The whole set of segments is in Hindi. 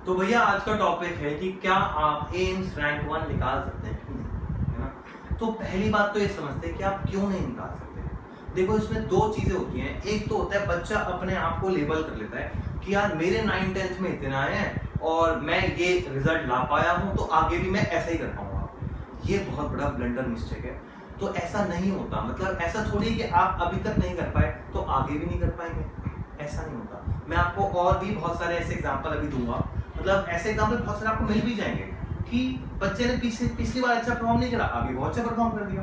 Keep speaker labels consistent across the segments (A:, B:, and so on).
A: तो भैया आज का टॉपिक है कि क्या आप एम्स रैंक 1 निकाल सकते हैं कि नहीं, है ना। तो पहली बात तो ये समझते हैं कि आप क्यों नहीं निकाल सकते। देखो इसमें दो चीजें होती हैं। एक तो होता है बच्चा अपने आप को लेबल कर लेता है कि यार मेरे 9th-10th में इतना आए हैं और मैं ये रिजल्ट ला पाया हूँ तो आगे भी मैं ऐसा ही कर पाऊंगा। ये बहुत बड़ा ब्लंडर मिस्टेक है। तो ऐसा नहीं होता, मतलब ऐसा थोड़ी कि आप अभी तक नहीं कर पाए तो आगे भी नहीं कर पाएंगे, ऐसा नहीं होता। मैं आपको और भी बहुत सारे ऐसे एग्जांपल अभी दूंगा, मतलब ऐसे एग्जांपल बहुत सारे आपको मिल भी जाएंगे कि बच्चे ने पिछली बार अच्छा परफॉर्म नहीं करा, आगे बहुत अच्छा परफॉर्म कर दिया।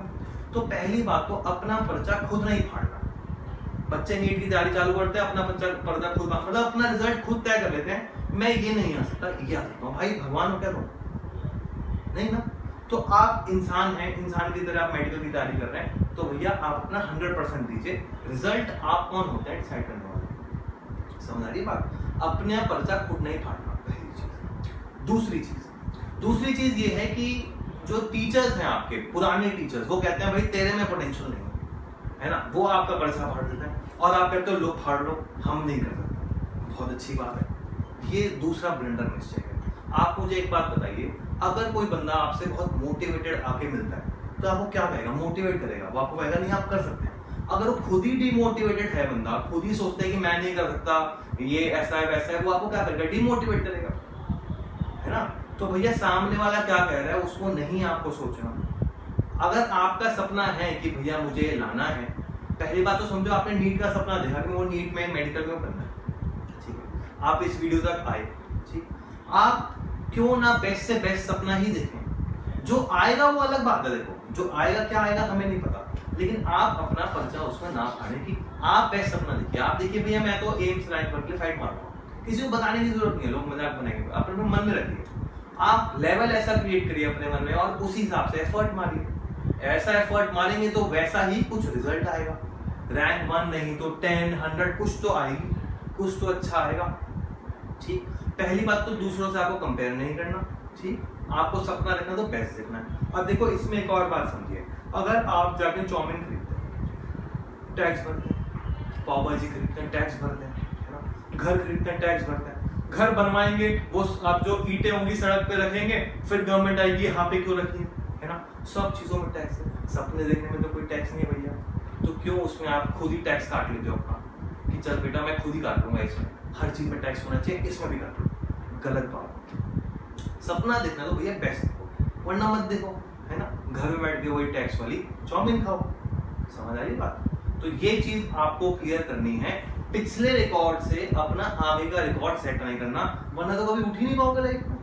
A: तो पहली बात तो अपना पर्चा खुद नहीं फाड़ना। बच्चे नीट की तैयारी चालू करते हैं, अपना पर्चा खुद, मतलब अपना रिजल्ट खुद तय कर लेते हैं। मैं ये नहीं आ सकता, ये आ सकता हूँ। भाई भगवान हो क्या तुम? नहीं ना। तो आप इंसान हैं, इंसान की तरह आप मेडिकल की तैयारी कर रहे हैं, तो भैया आप अपना 100% दीजिए। रिजल्ट आप कौन होते हैं डिसाइड करने वाले, समझ आ रही बात। अपने पर्चा खुद नहीं फाड़ना, पहली चीज। दूसरी चीज ये है कि जो टीचर्स हैं आपके पुराने टीचर्स, वो कहते हैं भाई तेरे में पोटेंशियल नहीं है ना, वो आपका पर्चा फाड़ देते हैं और आप कहते हो लो फाड़ लो, हम नहीं कर सकते। बहुत अच्छी बात है। ये दूसरा ब्लंडर मिस्टेक है। आप मुझे एक बात बताइए, अगर कोई बंदा आपसे बहुत मोटिवेटेड आके मिलता है तो आपको क्या कहेगा? मोटिवेट करेगा, वो आपको कहेगा नहीं आप कर सकते हैं। अगर वो खुद ही डिमोटिवेटेड है, बंदा खुद ही सोचता है कि मैं नहीं कर सकता, ये ऐसा है वैसा है, वो आपको क्या करेगा? डिमोटिवेट करेगा, है ना। तो भैया सामने वाला क्या कह रहा है उसको नहीं आपको सोचना। अगर आपका सपना है कि भैया मुझे लाना है, पहली बात तो समझो आपने नीट का सपना देखा कि वो नीट में मेडिकल में करना है, ठीक है। आप इस वीडियो तक आए, ठीक। आप क्यों ना बेस्ट से बेस्ट सपना ही देखें। जो आएगा वो अलग बात है, देखो जो आएगा क्या आएगा हमें नहीं पता, लेकिन आप अपना पर्चा उसमें ना फाड़े कि आप बेस्ट सपना देखिए। आप देखिए भैया मैं तो एम्स रैंक के लिए फाइट मारूंगा, किसी को बताने की जरूरत नहीं है, लोग मजाक बनाएंगे, अपने मन में रखिए। आप लेवल ऐसा क्रिएट करिए अपने मन में और उसी हिसाब से एफर्ट मारिए। ऐसा एफर्ट मारेंगे तो वैसा ही कुछ रिजल्ट आएगा। रैंक 1 नहीं तो 10, 100 कुछ तो आएगी, कुछ तो अच्छा आएगा, ठीक। पहली बात तो दूसरों से आपको कंपेयर नहीं करना, ठीक। आपको सपना रखना तो बेस्ट देखना है। अब देखो इसमें एक और बात समझिए, अगर आप जाके चाउमीन खरीदते हैं टैक्स भरते हैं, पाव भाजी खरीदते हैं टैक्स भरते हैं, है ना, घर खरीदते हैं टैक्स भरते हैं, घर बनवाएंगे वो आप जो ईंटें होंगी सड़क पे रखेंगे, फिर गवर्नमेंट आएगी यहाँ पे क्यों रखी है ना, सब चीजों में टैक्स है। सपने देखने में तो कोई टैक्स नहीं है भैया, तो क्यों उसमें आप खुद ही टैक्स काट लेते हो अपना कि चल बेटा मैं खुद ही काट लूंगा, इसमें हर चीज में टैक्स होना चाहिए, इसमें भी काट लो। गलत बात। सपना देखना तो भैया बेस्ट देखो, वरना मत देखो, है ना। घर में बैठ के वही टैक्स वाली चाउमीन खाओ, समझ आ रही बात। तो ये चीज आपको क्लियर करनी है। पिछले रिकॉर्ड से अपना आगे का रिकॉर्ड सेट नहीं करना, वरना तो कभी उठ ही नहीं पाओगे लाइफ में।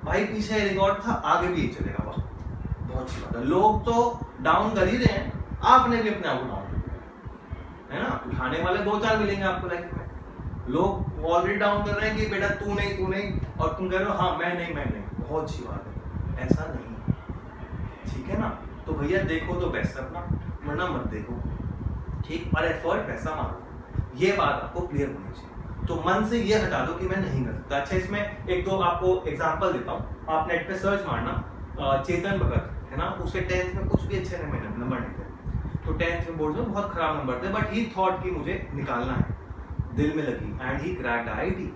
A: भाई पीछे रिकॉर्ड था, आगे भी चलेगा। वाह बहुत अच्छी बात है। लोग तो डाउन कर ही रहे हैं, आपने भी अपने आप को डाउन कर दिया, है ना। उठाने वाले 2-4 मिलेंगे आपको लाइफ में। लोग ऑलरेडी डाउन कर रहे हैं कि बेटा तू नहीं, और तुम कह रहे हो हाँ मैं नहीं। बहुत अच्छी बात है, ऐसा नहीं, ठीक है ना। तो भैया देखो तो बेस्ट अपना, वरना मत देखो, ठीक। और एफर्ट वैसा मारो, ये बात आपको क्लियर होनी चाहिए। तो मन से ये हटा दो कि मैं नहीं कर सकता। अच्छा इसमें एक दो आपको एग्जांपल देता हूँ, आप नेट पे सर्च मारना, चेतन भगत है ना, उसके 10th में कुछ भी अच्छे नंबर नहीं थे, तो 10th में बोर्ड में बहुत खराब नंबर थे, बट ही थॉट कि मुझे निकालना है, दिल में लगी, एंड ही क्रैक्ड आईआईटी,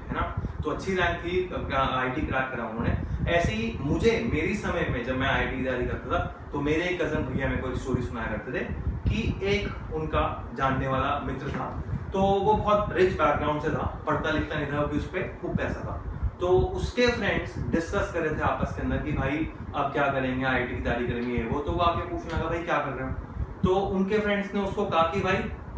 A: है ना। तो अच्छी रैंक थी, आईआईटी क्रैक करा उन्होंने। ऐसे ही मुझे मेरी समय में जब मैं आईआईटी की तैयारी करता था, तो मेरे एक कजन भैया मेरे को एक स्टोरी सुनाया करते थे कि एक उनका जानने वाला मित्र था, तो वो बहुत रिच बैकग्राउंड से था, पढ़ता लिखता नहीं था, उस पर खूब पैसा था। तो उसके फ्रेंड्स डिस्कस कर रहे थे आपस के अंदर कि भाई अब क्या करेंगे, आईआईटी की तैयारी करेंगे वो, तो वो आके पूछने लगा भाई क्या कर रहे हो। तो उनके फ्रेंड्स ने उसको कहा कि भाई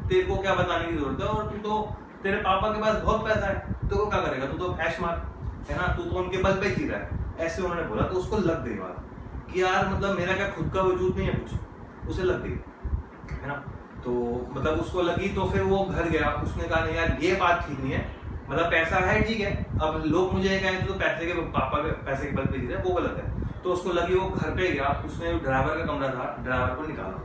A: तेरे को क्या बताने की जरूरत है, और तू तो, तेरे पापा के पास बहुत पैसा है, तो क्या करेगा, तू तो ऐश मार, है ना, तू तो उनके बल पे जी रहा है। ऐसे उन्होंने बोला, तो उसको लग गई बात कि यार मतलब मेरा क्या खुद का वजूद नहीं है कुछ, उसे लग गई, है ना। तो मतलब उसको लगी, तो फिर वो घर गया, उसने कहा नहीं यार ये बात ठीक नहीं है, मतलब पैसा है ठीक है, अब लोग मुझे ये कहें तो पैसे के पापा के पैसे के बल पे जी रहे हैं, वो गलत है। तो उसको लगी, वो घर पे गया, उसने ड्राइवर का कमरा था, ड्राइवर को निकाला,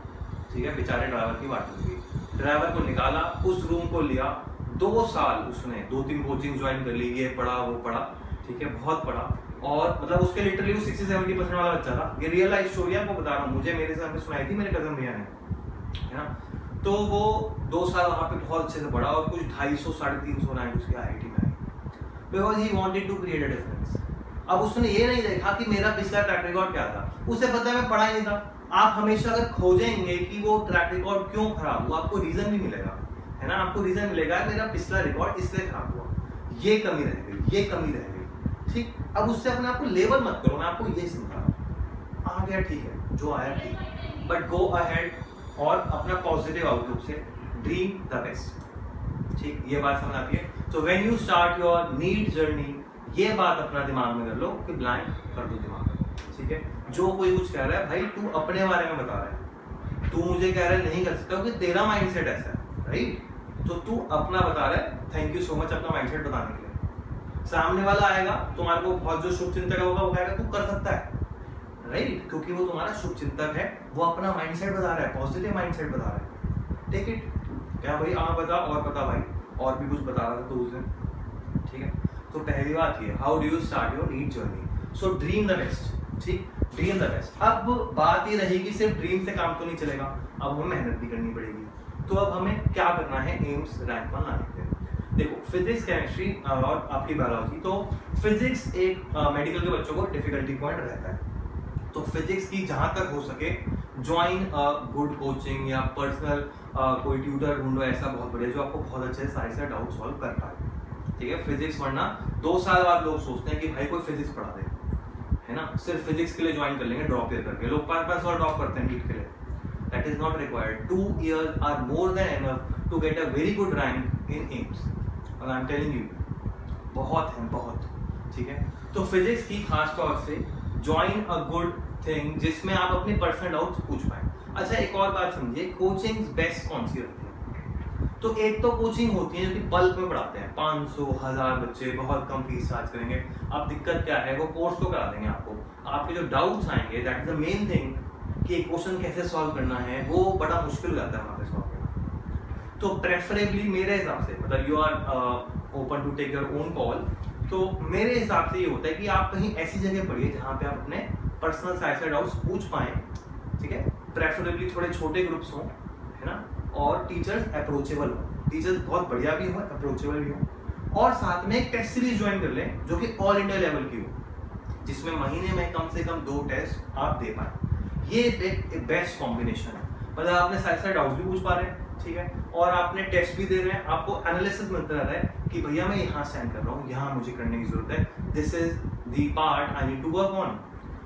A: ठीक है, बेचारे ड्राइवर की बात हुई, ड्राइवर को निकाला, उस रूम को लिया, 2 साल उसने 2-3 कोचिंग ज्वाइन कर ली, ये पढ़ा वो पढ़ा, ठीक है, बहुत पढ़ा। और मतलब उसके लिटरली वो 60-70% वाला बच्चा था। ये रियल लाइफ स्टोरी आपको बता रहा हूँ, मुझे मेरे सामने सुनाई थी मेरे कजन भैया ने, है ना। तो वो 2 साल वहाँ पे बहुत अच्छे से पढ़ा और कुछ 250-350 रैंक उसकी आईआईटी में आई। Because he wanted to create a difference. अब उसने ये नहीं देखा कि मेरा पिछला ट्रैक रिकॉर्ड क्या था, उसे पता है मैं पढ़ा ही नहीं था। आप हमेशा अगर खोजेंगे कि वो ट्रैक रिकॉर्ड क्यों खराब हुआ, आपको रीजन भी मिलेगा, है ना, आपको रीजन मिलेगा मेरा पिछला रिकॉर्ड इसलिए खराब हुआ, ये कमी रह गई, ये कमी रह गई, ठीक। अब उससे अपने आप को लेबल मत करो, मैं आपको ये समझा रहा हूं। आ गया ठीक है, जो आया ठीक है, बट गो अहेड और अपना पॉजिटिव आउटलुक से ड्रीम द बेस्ट, ठीक, ये बात समझ आती है। तो when you start your need journey, ये बात अपना दिमाग में कर लो कि ब्लैंक कर दो दिमाग, ठीक है। जो कोई कुछ कह रहा है, भाई तू अपने बारे में बता रहा है, तू मुझे कह रहा है नहीं कर सकता क्योंकि तेरा माइंडसेट ऐसा है, राइट। तो तू अपना बता रहा है, थैंक यू सो मच अपना माइंडसेट बताने के लिए। सामने वाला आएगा, तुम्हारे को बहुत जो शुभ चिंतक होगा वो कहेगा तू कर सकता है, राइट, क्योंकि वो तुम्हारा शुभ चिंतक है, वो अपना माइंडसेट बता रहा है, पॉजिटिव माइंडसेट बता रहा है, टेक इट। क्या भाई बता और बता भाई, और भी कुछ बता रहा था तो उस दिन, ठीक है। तो पहली बात ये, how do you start your need journey, so dream the best, ठीक, ड्रीम द बेस्ट। अब बात ये रहेगी सिर्फ ड्रीम से काम तो नहीं चलेगा, अब हमें मेहनत भी करनी पड़ेगी। तो अब हमें क्या करना है एम्स रैंक 1 लाने के लिए। देखो फिजिक्स, केमिस्ट्री और आपकी बायोलॉजी, तो फिजिक्स एक मेडिकल के बच्चों को डिफिकल्टी पॉइंट रहता है, तो फिजिक्स की जहां तक हो सके ज्वाइन गुड कोचिंग या पर्सनल कोई ट्यूटर ढूंढो ऐसा बहुत बढ़िया जो आपको बहुत अच्छे से सारे डाउट सॉल्व कर पाए, ठीक है। फिजिक्स पढ़ना 2 साल बाद लोग सोचते हैं कि भाई कोई फिजिक्स पढ़ा दे, है ना, सिर्फ फिजिक्स के लिए ज्वाइन कर लेंगे ड्रॉप ईयर करके, लोग 5-5 और ड्रॉप करते हैं नीट के लिए। That is not required. 2 years are more than enough to get a very good rank in AIIMS. और I'm telling you, बहुत है बहुत, ठीक है। तो फिजिक्स की खास तौर से ज्वाइन अ गुड थिंग जिसमें आप अपने पर्सनल डाउट्स पूछ पाए। अच्छा एक और बात समझिए, कोचिंग बेस्ट कौन सी रहती है? तो एक तो कोचिंग होती है जो कि बल्क में पढ़ाते हैं, 500-1000 बच्चे, बहुत कम फीस चार्ज करेंगे। अब दिक्कत क्या है, वो कोर्स तो करा देंगे आपको, आपके जो डाउट्स आएंगे that is the main thing कि एक क्वेश्चन कैसे सॉल्व करना है, वो बड़ा मुश्किल हो जाता है वहाँ पे सॉल्व करना। तो प्रेफरेबली मेरे हिसाब से, मतलब you are open to take your own call, तो मेरे हिसाब से ये होता है कि आप कहीं ऐसी जगह पढ़िए जहाँ पे आप अपने पर्सनल साइड डाउट्स पूछ पाएं, ठीक है। प्रेफरेबली थोड़े छोटे ग्रुप्स हों, है ना, और टीचर्स अप्रोचेबल हो, टीचर्स बहुत बढ़िया भी हो, अप्रोचेबल भी हो, और साथ में एक टेस्ट सीरीज ज्वाइन कर लें जो कि ऑल इंडिया लेवल की हो, जिसमें महीने में कम से कम 2 टेस्ट आप दे पाएं। ये एक बेस्ट कॉम्बिनेशन है, मतलब आपने सारे डाउट्स भी पूछ पा रहे हैं, ठीक है, और आपने टेस्ट भी दे रहे हैं, आपको एनालिसिस मिलता रह रहा है कि भैया मैं यहाँ स्टैंड कर रहा हूँ, यहाँ मुझे करने की जरूरत है, this is the part I need to work on.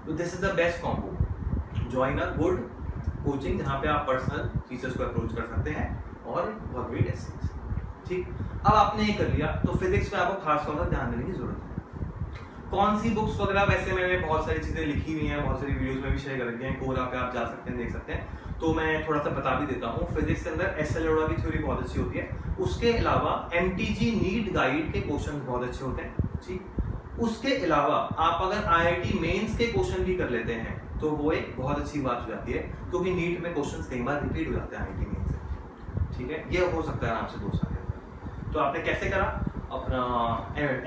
A: तो this is the best combo, join a good coaching जहाँ पे आप पर्सनल टीचर्स को अप्रोच कर सकते हैं और बहुत बड़ी टेस्ट, ठीक। अब आपने ये कर लिया, तो फिजिक्स में आपको खास तौर पर ध्यान देने की जरूरत है। कौन सी बुक्स वगैरह, वैसे मैंने बहुत सारी चीज़ें लिखी हुई हैं, बहुत सारी वीडियोस में भी शेयर कर रखी हैं, कोरा पे आप जा सकते हैं, देख सकते हैं। तो मैं थोड़ा सा बता भी देता हूँ। फिजिक्स के अंदर एस एल लोड़ा की थ्योरी बहुत अच्छी होती है, उसके अलावा MTG नीट गाइड के क्वेश्चन बहुत अच्छे होते हैं, ठीक। उसके अलावा आप अगर IIT मेंस के क्वेश्चन भी कर लेते हैं तो वो एक बहुत अच्छी बात हो जाती है, क्योंकि नीट में क्वेश्चन कई बार रिपीट हो जाते हैं IIT मेंस से, ठीक है। ये हो सकता है आराम से 2 साल के अंदर। तो आपने कैसे करा, अपना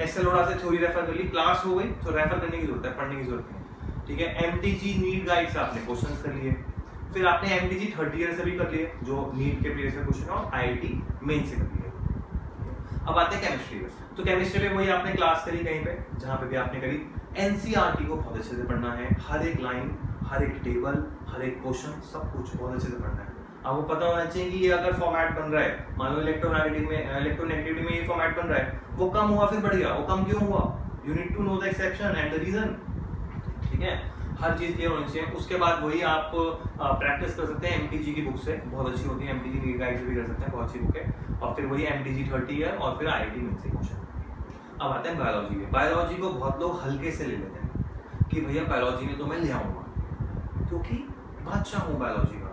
A: एस एल लोड़ा से थ्योरी रेफर कर ली, क्लास हो गई तो रेफर करने की जरूरत है, पढ़ने की जरूरत नहीं, ठीक है। MTG नीट गाइड से आपने क्वेश्चंस कर लिए, फिर आपने MTG थर्ड ईयर से भी कर लिए जो नीट के प्रीवियस क्वेश्चन और IIT मेन से कर लिए। अब आते हैं केमिस्ट्री में, तो केमिस्ट्री में वही आपने क्लास करी कहीं पे, जहाँ पे भी आपने करी। NCERT को बहुत अच्छे से पढ़ना है, हर एक लाइन, हर एक टेबल, हर एक क्वेश्चन, सब कुछ बहुत अच्छे से पढ़ना है। आपको पता होना चाहिए कि ये अगर फॉर्मेट बन रहा है, मान लो इलेक्ट्रोनेगेटिविटी में ये फॉर्मेट बन रहा है, वो कम हुआ फिर बढ़ गया, वो कम क्यों हुआ, you need to know the exception and the reason, ठीक है। हर चीज क्लियर होनी चाहिए। उसके बाद वही आप प्रैक्टिस कर सकते हैं MTG की बुक से, बहुत अच्छी होती है, MTG नीट गाइड से भी कर सकते हैं, बहुत अच्छी बुक है। और फिर वही MTG 30 ईयर और फिर IIT मेन से क्वेश्चन। अब आते हैं बायोलॉजी में। बायोलॉजी को बहुत लोग हल्के से ले लेते हैं कि भैया बायोलॉजी में तो मैं ले आऊँगा क्योंकि बादशाह हूँ बायोलॉजी का,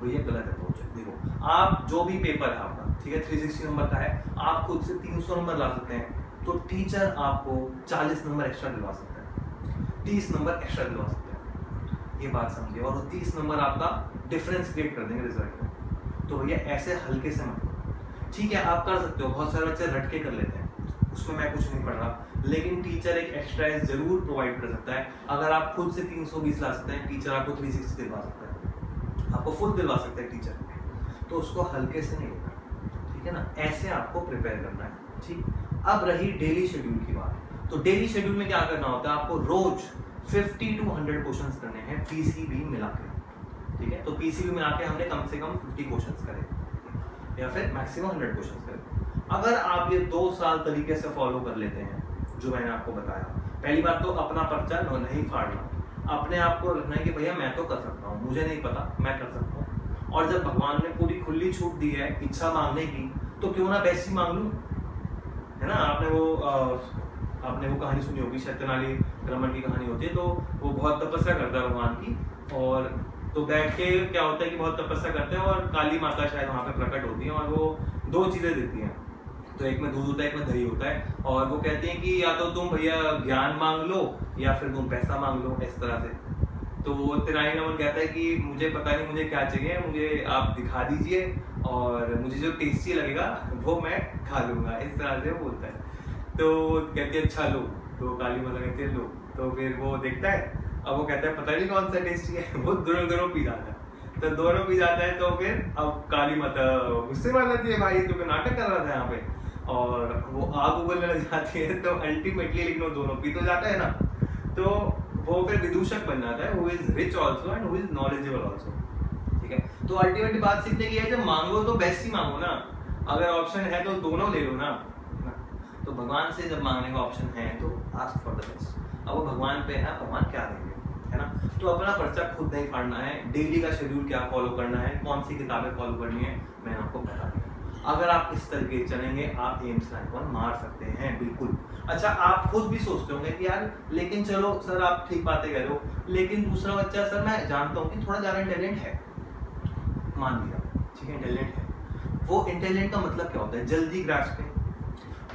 A: भैया गलत अप्रोच है। देखो आप जो भी पेपर है आपका, ठीक है, 360 नंबर का है, आप खुद से 300 नंबर ला सकते हैं, तो टीचर आपको 40 नंबर एक्स्ट्रा दिलवा सकता है, 30 नंबर एक्स्ट्रा दिलवा सकते हैं, ये बात समझिए। और वो 30 नंबर आपका डिफरेंस क्रिएट कर देंगे रिजल्ट में। तो भैया ऐसे हल्के से मत, ठीक है, आप कर सकते हो, बहुत सारे बच्चे रट के कर लेते हैं, उसमें मैं कुछ नहीं पढ़ रहा, लेकिन टीचर एक एक्स्ट्रा जरूर प्रोवाइड कर सकता है। अगर आप खुद से 320 ला सकते हैं, टीचर आपको 360 दिलवा सकता है, आपको फुल दिलवा सकते हैं टीचर, तो उसको हल्के से नहीं लेना, ठीक है ना, ऐसे आपको प्रिपेयर करना है, ठीक। अब रही डेली शेड्यूल की बात। तो डेली शेड्यूल में क्या करना होता है, आपको रोज 50 to 100 क्वेश्चंस करने हैं पीसीबी मिला के, ठीक है। तो पीसीबी मिला के हमने कम से कम 50 क्वेश्चंस करे या फिर मैक्सिमम 100 क्वेश्चंस करे। अगर आप ये 2 साल तरीके से फॉलो कर लेते हैं जो मैंने आपको बताया, पहली बात तो अपना पर्चा नहीं फाड़ना, अपने आप को रखना है कि भैया मैं तो कर सकता हूँ, मुझे नहीं पता मैं कर सकता हूँ। और जब भगवान ने पूरी खुली छूट दी है इच्छा मांगने की, तो क्यों ना वैसी मांग लूँ, है ना। आपने वो कहानी सुनी होगी, शैत्यनाली ब्राह्मण की कहानी होती है। तो वो बहुत तपस्या करता है भगवान की, और तो बैठ के क्या होता है कि बहुत तपस्या करते हैं और काली माता शायद वहाँ पे प्रकट होती है और वो 2 चीजें देती हैं। तो एक में दूध होता है, एक में दही होता है, और वो कहती हैं कि या तो तुम भैया ज्ञान मांग लो या फिर तुम पैसा मांग लो, इस तरह से। तो वो तेनालीरामन कहता है कि मुझे पता नहीं मुझे क्या चाहिए, मुझे आप दिखा दीजिए और मुझे जो टेस्टी लगेगा वो मैं खा लूंगा, इस तरह से वो बोलता है। तो कहती है अच्छा लो, तो काली माता कहती है लो। तो फिर वो देखता है, अब वो कहता है पता नहीं कौन सा टेस्टी है, वो दोनों पी जाता है। तो दोनों पी जाता है, तो फिर अब काली माता गुस्से में आ जाती है, भाई तू नाटक कर रहा था यहाँ पे, और वो आग उगलने लग जाती है। तो अल्टीमेटली लेकिन वो दोनों पी तो जाता है ना, तो वो फिर विदूषक बन जाता है, who is rich also and who is knowledgeable also, ठीक है। तो अल्टीमेटली बात सीखने की है, जब मांगो तो बेस्ट ही मांगो ना, अगर ऑप्शन है तो दोनों ले लो ना। तो भगवान से जब मांगने का ऑप्शन है तो आस्क फॉर द बेस्ट। अब वो भगवान पे है, भगवान क्या देंगे, है ना। तो अपना पर्चा खुद नहीं फाड़ना है, डेली का शेड्यूल क्या फॉलो करना है, कौन सी किताबें फॉलो करनी है, मैंने आपको बता दिया। अगर आप इस तरीके चलेंगे आप एम्स रैंक 1 मार सकते हैं, बिल्कुल। अच्छा, आप खुद भी सोचते होंगे कि यार लेकिन चलो सर आप ठीक बातें कह रहे हो, लेकिन दूसरा बच्चा सर मैं जानता हूँ कि थोड़ा ज़्यादा इंटेलिजेंट है, मान लिया, ठीक है इंटेलिजेंट है। वो इंटेलिजेंट का मतलब क्या होता है, जल्दी ग्रास्प है,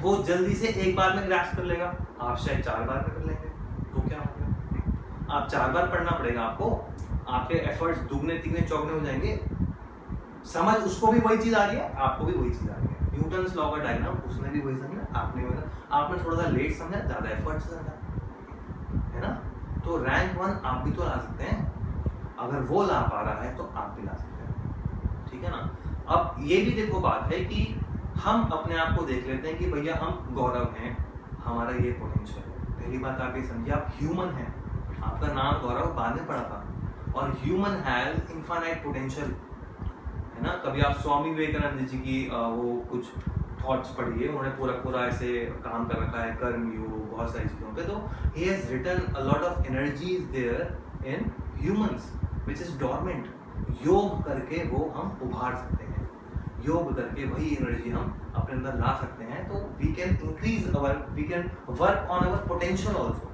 A: वो जल्दी से एक बार में ग्रास्प कर लेगा, आप शायद 4 बार में कर लेंगे, तो क्या हो गया, आप 4 बार पढ़ना पड़ेगा आपको, आपके एफर्ट्स दुगने तिगने चौगने हो जाएंगे। समझ उसको भी वही चीज आ रही है, आपको भी वही चीज आ रही है। न्यूटन्स लॉ का डायग्राम, उसने भी वही समझा, आपने भी, आपने थोड़ा सा लेट समझा, ज्यादा एफर्ट्स लगा, है ना। तो रैंक 1 आप भी तो ला सकते हैं, अगर वो ला पा रहा है तो आप भी ला सकते हैं, ठीक है ना। अब ये भी देखो बात है कि हम अपने आप को देख लेते हैं कि भैया हम गौरव हैं, हमारा ये पोटेंशियल है। पहली बात आप ये समझिए, आप ह्यूमन हैं, आपका नाम गौरव बाद में पड़ा था, और ह्यूमन हैज इनफाइनाइट पोटेंशियल, है ना। कभी आप स्वामी विवेकानंद जी की वो कुछ थॉट्स पढ़िए, उन्होंने पूरा ऐसे काम कर रखा है, कर्म योग, बहुत सारी चीज़ों पे। तो he has written a lot of energies there in humans which is dormant. योग करके वो हम उभार सकते हैं, योग करके वही एनर्जी हम अपने अंदर ला सकते हैं। तो we can increase our, we can work on our potential also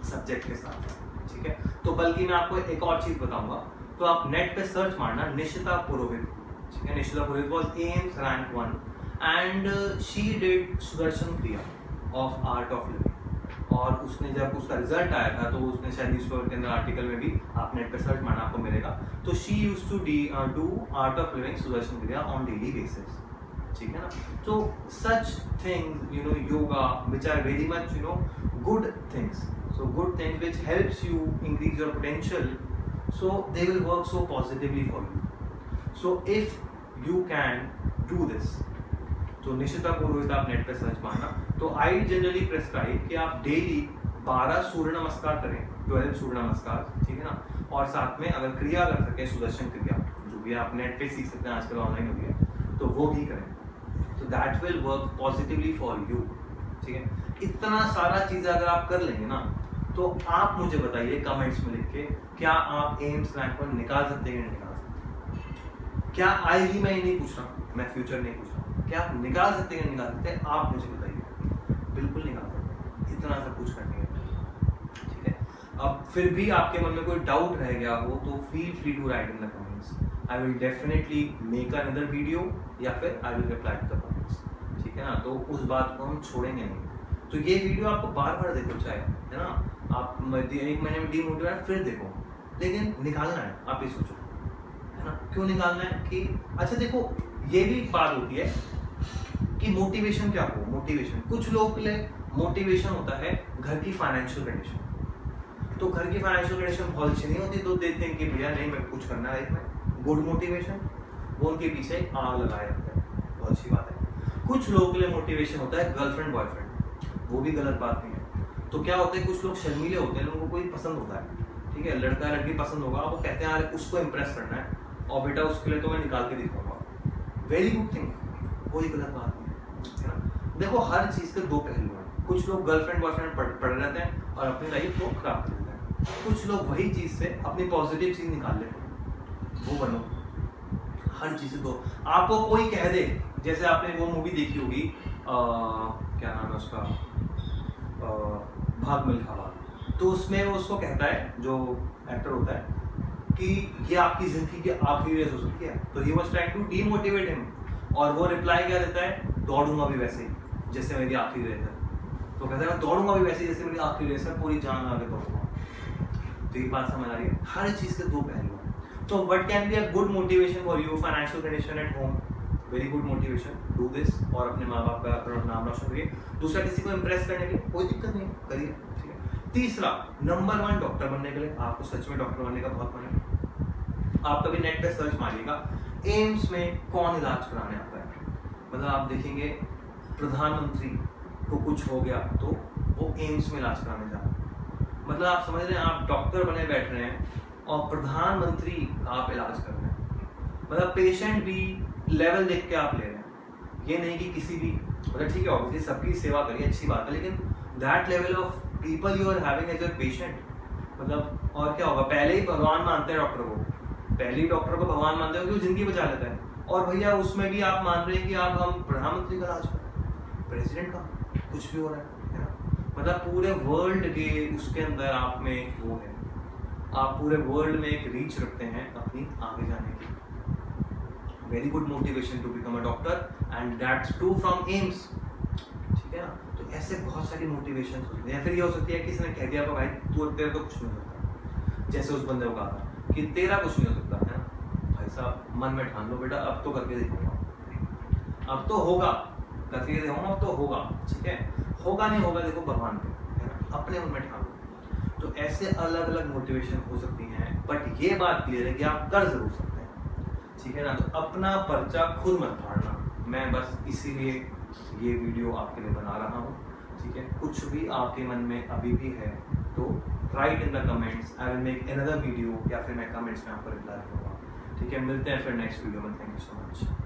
A: subject के साथ, ठीक है। तो बल्कि मैं आपको एक और चीज बताऊंगा, तो आप नेट पे सर्च मारना निशिता पुरोहित, ठीक है। Nishita Purohit was AIIMS rank 1 and she did Sudarshan Kriya of art of living. और उसने जब उसका रिजल्ट आया था तो उसने शायद न्यूज़पेपर के अंदर आर्टिकल में भी, आप नेट पे सर्च मारना आपको मिलेगा। तो she used to do Art of Living Sudarshan Kriya on daily basis, ठीक है ना। तो such things, you know, yoga which are very much, you know, good things, so good things which helps you increase your potential, so they will work so positively for you. So if you can do this, तो निशिता पुरोहित आप नेट पे सर्च मारना। तो आई जनरली प्रेस्क्राइब कि आप डेली 12 सूर्य नमस्कार करें, 12 सूर्य नमस्कार, ठीक है ना। और साथ में अगर क्रिया कर सके, सुदर्शन क्रिया जो भी आप नेट पे सीख सकते हैं, आजकल ऑनलाइन हो गया, तो वो भी करें, तो that will work positively for you, ठीक है। इतना सारा चीज़ें अगर आप कर लेंगे ना, तो आप मुझे बताइए कमेंट्स में लिख के, क्या आप एम्स रैंक 1 निकाल सकते हैं, निकाल सकते? क्या आएगी, मैं ये नहीं पूछ रहा, मैं फ्यूचर नहीं पूछ रहा, क्या आप निकाल सकते हैं, निकाल सकते हैं? आप मुझे बताइए, बिल्कुल निकाल सकते हैं, इतना सब कुछ करने के, ठीक है। अब फिर भी आपके मन में कोई डाउट रह गया हो तो feel free to write in the comments, I will definitely make another video या फिर I will reply to the comments, ठीक है ना। तो उस बात को हम छोड़ेंगे नहीं। तो ये वीडियो आपको बार बार देखो, चाहे, है ना, आप 1 महीने में डीमोटिवेट फिर देखो, लेकिन निकालना है, आप ये सोचो, है ना। क्यों निकालना है कि, अच्छा देखो, ये भी बात होती है कि मोटिवेशन क्या हो। मोटिवेशन, कुछ लोगों के लिए मोटिवेशन होता है घर की फाइनेंशियल कंडीशन। तो घर की फाइनेंशियल कंडीशन बहुत अच्छी नहीं होती, तो देखते हैं कि भैया नहीं मैं कुछ करना है लाइफ में, गुड मोटिवेशन, वो उनके पीछे आग लगाए रखते हैं, बहुत अच्छी बात है। कुछ लोगों के लिए मोटिवेशन होता है गर्लफ्रेंड बॉयफ्रेंड, वो भी गलत बात नहीं है। तो क्या होता है, कुछ लोग शर्मीले होते हैं, लोगों को कोई पसंद होता है, ठीक है, लड़का लड़की पसंद होगा, वो कहते हैं यार उसको इम्प्रेस करना है और बेटा उसके लिए तो मैं निकाल के दिखाऊंगा, वेरी गुड थिंग, कोई गलत बात नहीं है ना। देखो हर चीज़ के दो पहलू हैं, कुछ लोग गर्लफ्रेंड बॉयफ्रेंड पढ़ रहते हैं और अपनी लाइफ को खराब कर देते हैं, कुछ लोग वही चीज़ से अपनी पॉजिटिव चीज़ निकाल लेते हैं, वो बनो। हर चीज़ से दो, आपको कोई कह दे, जैसे आपने वो मूवी देखी होगी क्या नाम है उसका, भाग मिल्खा भाग, तो उसमें वो उसको कहता है जो एक्टर होता है कि ये आपकी जिंदगी की आखिरी रेस हो सकती है, तो he was trying to demotivate him, और वो रिप्लाई क्या देता है, दौड़ूंगा भी वैसे ही जैसे मेरी आखिरी रेस है। तो कहता है मैं दौड़ूंगा भी वैसे ही जैसे मेरी आखिरी रेस है, पूरी जान आगे दौड़ूंगा। तो ये बात समझ आ रही है, हर चीज़ के दो पहलू हैं। तो what can be a good motivation for you, financial condition at home, very good motivation, do this, और अपने माँ बाप का नाम रोशन करिए। दूसरा, किसी को इम्प्रेस करने के लिए कोई दिक्कत नहीं, करिए, ठीक है। तीसरा, नंबर 1 डॉक्टर बनने के लिए, आपको सच में डॉक्टर बनने का बहुत मन है, आप कभी नेट पे सर्च मारिएगा एम्स में कौन इलाज कराने आता है, मतलब आप देखेंगे प्रधानमंत्री को कुछ हो गया तो वो एम्स में इलाज कराने जा रहे हैं, मतलब आप समझ रहे हैं, आप डॉक्टर बने बैठ रहे हैं और प्रधानमंत्री का आप इलाज कर रहे हैं, मतलब पेशेंट भी लेवल देख के आप ले रहे हैं, ये नहीं कि किसी भी, मतलब ठीक है ऑब्वियसली सबकी सेवा करिए, अच्छी बात है, लेकिन that level of people you are having as a patient, मतलब और क्या होगा, पहले ही भगवान मानते हैं डॉक्टर को, पहले ही डॉक्टर को भगवान मानते हैं क्योंकि वो जिंदगी बचा लेता है, और भैया उसमें भी आप मान रहे हैं कि आप हम प्रधानमंत्री का इलाज करें, प्रेसिडेंट का कुछ भी हो रहा है ना, मतलब पूरे वर्ल्ड के उसके अंदर आप में वो है, आप पूरे वर्ल्ड में एक रीच रखते हैं अपनी आगे जाने की, very good motivation to become a doctor and that's too from AIIMS, ठीक है ना। तो ऐसे बहुत सारी मोटिवेशन हो सकती है, फिर ये हो सकती है कि इसने कह दिया तो भाई तू तेरे तो कुछ नहीं हो सकता, जैसे उस बंदे को कहा था कि तेरा कुछ नहीं हो सकता है ना, भाई साहब मन में ठान लो बेटा अब तो करके दिखाऊंगा, अब तो होगा, करके दिखाऊंगा, अब तो होगा, ठीक है, होगा नहीं होगा देखो भगवान पे, है ना, अपने मन में ठान लो। तो ऐसे अलग अलग मोटिवेशन हो सकती हैं, बट ये बात क्लियर है कि आप कर जरूर सकते हैं, ठीक है ना। तो अपना पर्चा खुद मत फाड़ना, मैं बस इसीलिए ये वीडियो आपके लिए बना रहा हूँ, ठीक है। कुछ भी आपके मन में अभी भी है तो right in the comments, I will make another video, या फिर मैं कमेंट्स में आपको रिप्लाई करूँगा, ठीक है। मिलते हैं फिर नेक्स्ट वीडियो में, थैंक यू सो मच।